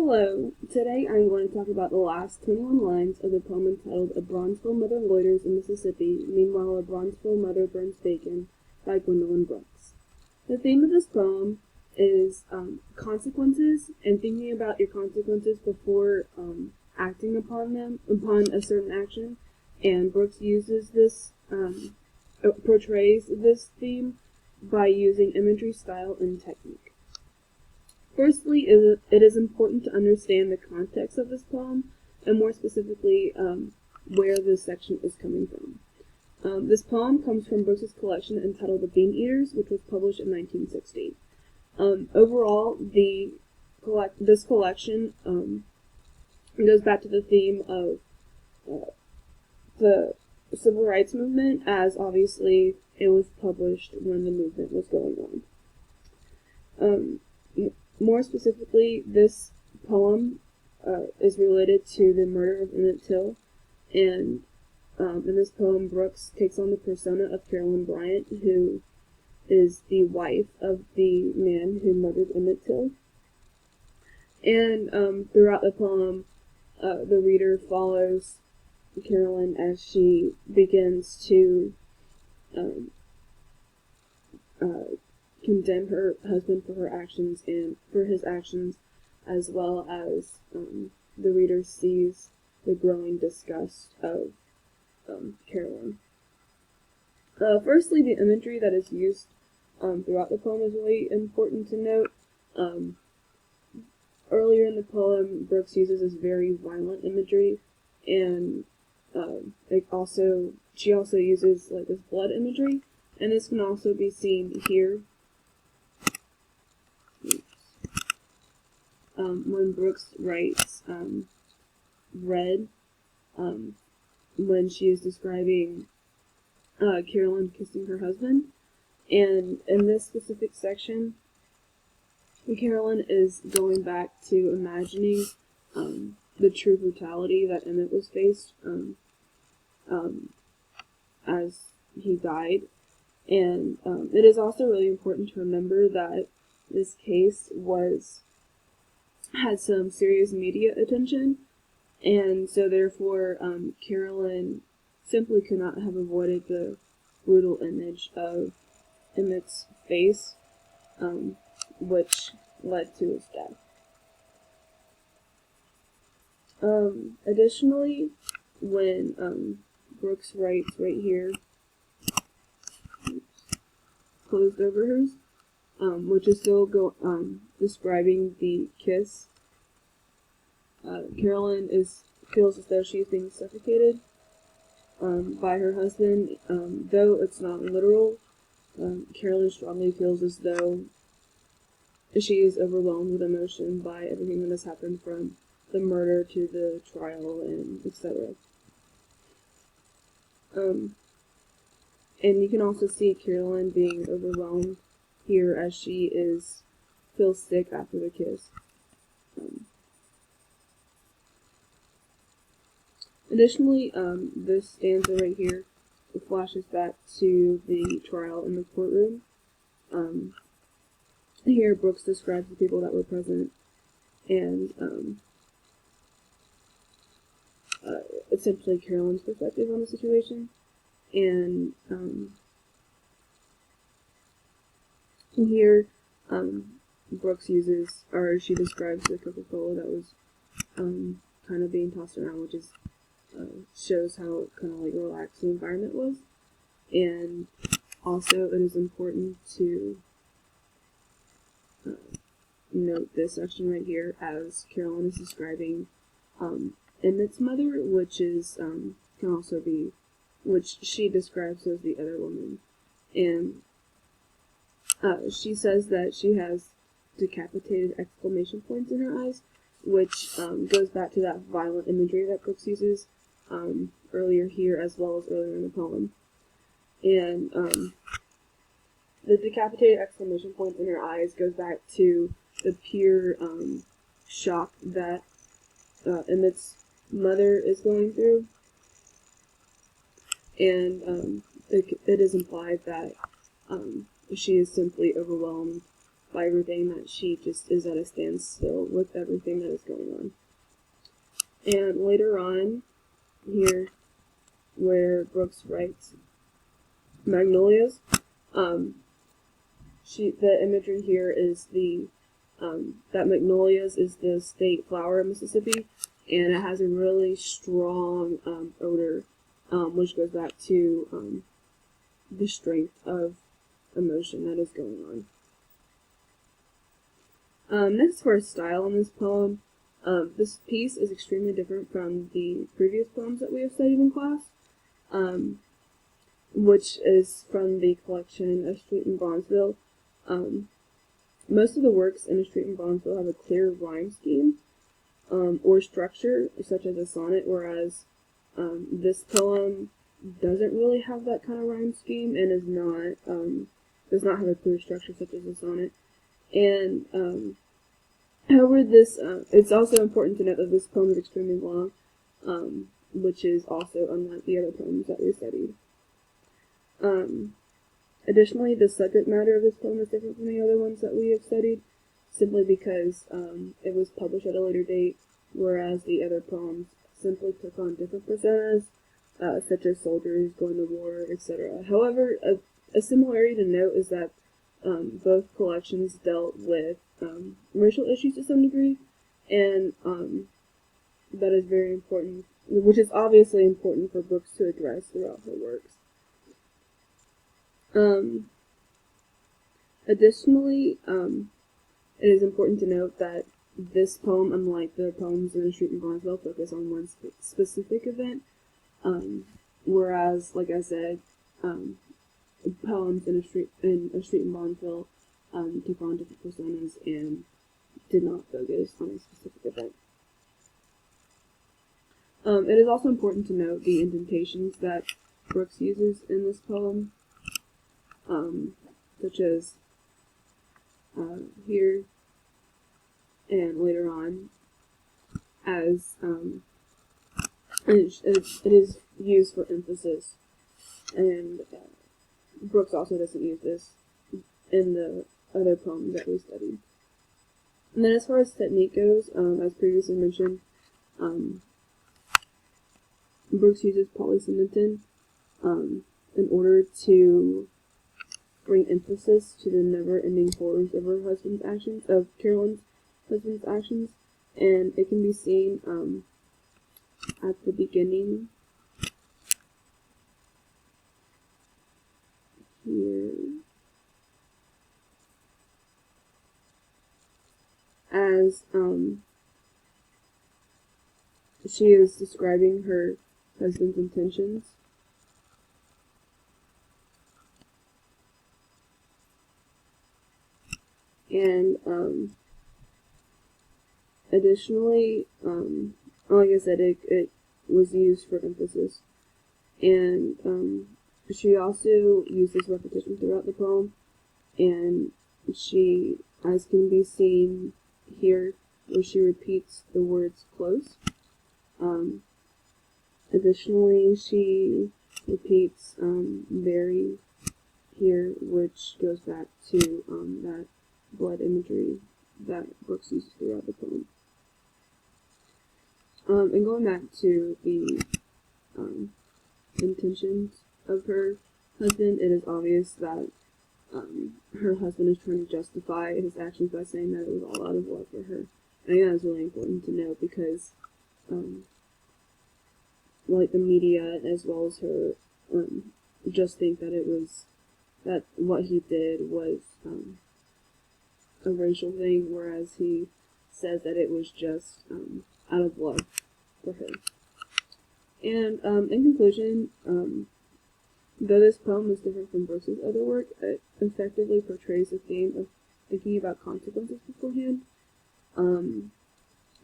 Hello, today I'm going to talk about the last 21 lines of the poem entitled A Bronzeville Mother Loiters in Mississippi, Meanwhile a Bronzeville Mother Burns Bacon by Gwendolyn Brooks. The theme of this poem is consequences and thinking about your consequences before acting upon a certain action, and Brooks uses this, portrays this theme by using imagery, style, and technique. Firstly, it is important to understand the context of this poem, and more specifically, where this section is coming from. This poem comes from Brooks's collection entitled The Bean Eaters, which was published in 1960. Overall, this collection goes back to the theme of the civil rights movement, as obviously it was published when the movement was going on. More specifically, this poem is related to the murder of Emmett Till, and in this poem, Brooks takes on the persona of Carolyn Bryant, who is the wife of the man who murdered Emmett Till. And throughout the poem, the reader follows Carolyn as she begins to condemn her husband for her actions and for his actions, as well as the reader sees the growing disgust of Carolyn. Firstly, the imagery that is used throughout the poem is really important to note. Earlier in the poem, Brooks uses this very violent imagery, and she also uses like this blood imagery, and this can also be seen here. When Brooks writes red, when she is describing Carolyn kissing her husband, and in this specific section, Carolyn is going back to imagining the true brutality that Emmett was faced as he died, and it is also really important to remember that this case had some serious media attention, and so therefore Carolyn simply could not have avoided the brutal image of Emmett's face, which led to his death. Additionally, when Brooks writes right here, closed overhers, which is still describing the kiss, Carolyn feels as though she is being suffocated by her husband. Though it's not literal, Carolyn strongly feels as though she is overwhelmed with emotion by everything that has happened, from the murder to the trial and etc. And you can also see Carolyn being overwhelmed here as she feels sick after the kiss. Additionally, this stanza right here flashes back to the trial in the courtroom. Here Brooks describes the people that were present, and essentially Carolyn's perspective on the situation. And here Brooks she describes the Coca-Cola that was kind of being tossed around, which is shows how kind of like relaxed the environment was. And also it is important to note this section right here, as Carolyn is describing Emmett's mother, which she describes as the other woman, and she says that she has decapitated exclamation points in her eyes, which goes back to that violent imagery that Brooks uses earlier here as well as earlier in the poem. And the decapitated exclamation points in her eyes goes back to the pure shock that Emmett's mother is going through, and it is implied that she is simply overwhelmed by everything, that she just is at a standstill with everything that is going on. And later on, here, where Brooks writes Magnolias, the imagery here is that Magnolias is the state flower of Mississippi, and it has a really strong odor, which goes back to the strength of emotion that is going on. Next, for a style in this poem, this piece is extremely different from the previous poems that we have studied in class, which is from the collection A Street in Bronzeville. Most of the works in A Street in Bronzeville have a clear rhyme scheme or structure, such as a sonnet, whereas this poem doesn't really have that kind of rhyme scheme and does not have a clear structure such as a sonnet. And however, it's also important to note that this poem is extremely long, which is also unlike the other poems that we studied. Additionally, the subject matter of this poem is different from the other ones that we have studied, simply because it was published at a later date, whereas the other poems simply took on different personas, such as soldiers going to war, etc. However, a similarity to note is that both collections dealt with racial issues to some degree, and that is very important, which is obviously important for Brooks to address throughout her works. Additionally, it is important to note that this poem, unlike the poems in A Street in Bronzeville, focus on one specific event, whereas, like I said, poems in A Street in Bronzeville took on different personas and did not focus on a specific event. It is also important to note the indentations that Brooks uses in this poem, such as here and later on, as it is used for emphasis, and Brooks also doesn't use this in the other poems that we studied. And then as far as technique goes, as previously mentioned, Brooks uses polysyndeton in order to bring emphasis to the never-ending horrors of her husband's actions, of Carolyn's husband's actions, and it can be seen at the beginning here, as she is describing her husband's intentions. And additionally, like I said, it was used for emphasis. And she also uses repetition throughout the poem, and she, as can be seen here, where she repeats the words close. Additionally, she repeats very here, which goes back to that blood imagery that Brooks uses throughout the poem. And going back to the intentions of her husband, it is obvious that her husband is trying to justify his actions by saying that it was all out of love for her. I think that is really important to note because, like the media as well as her, just think that what he did was a racial thing, whereas he says that it was just out of love for her. And in conclusion, though this poem is different from Brooks's other work, it effectively portrays the theme of thinking about consequences beforehand. And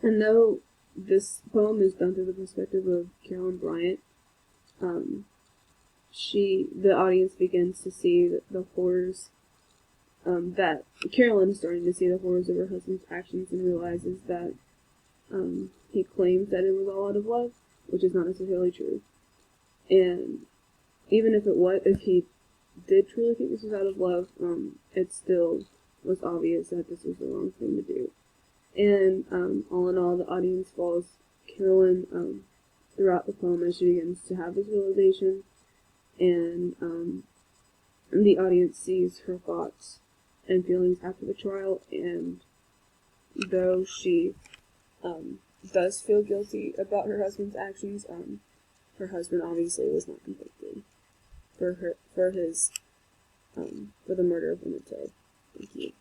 though this poem is done through the perspective of Carolyn Bryant, the audience begins to see the horrors, that Carolyn is starting to see the horrors of her husband's actions and realizes that he claims that it was all out of love, which is not necessarily true. And even if he did truly think this was out of love, it's still was obvious that this was the wrong thing to do. And all in all, the audience follows Carolyn throughout the poem as she begins to have this realization, and the audience sees her thoughts and feelings after the trial. And though she does feel guilty about her husband's actions, her husband obviously was not convicted for the murder of Emmett Till. Thank you.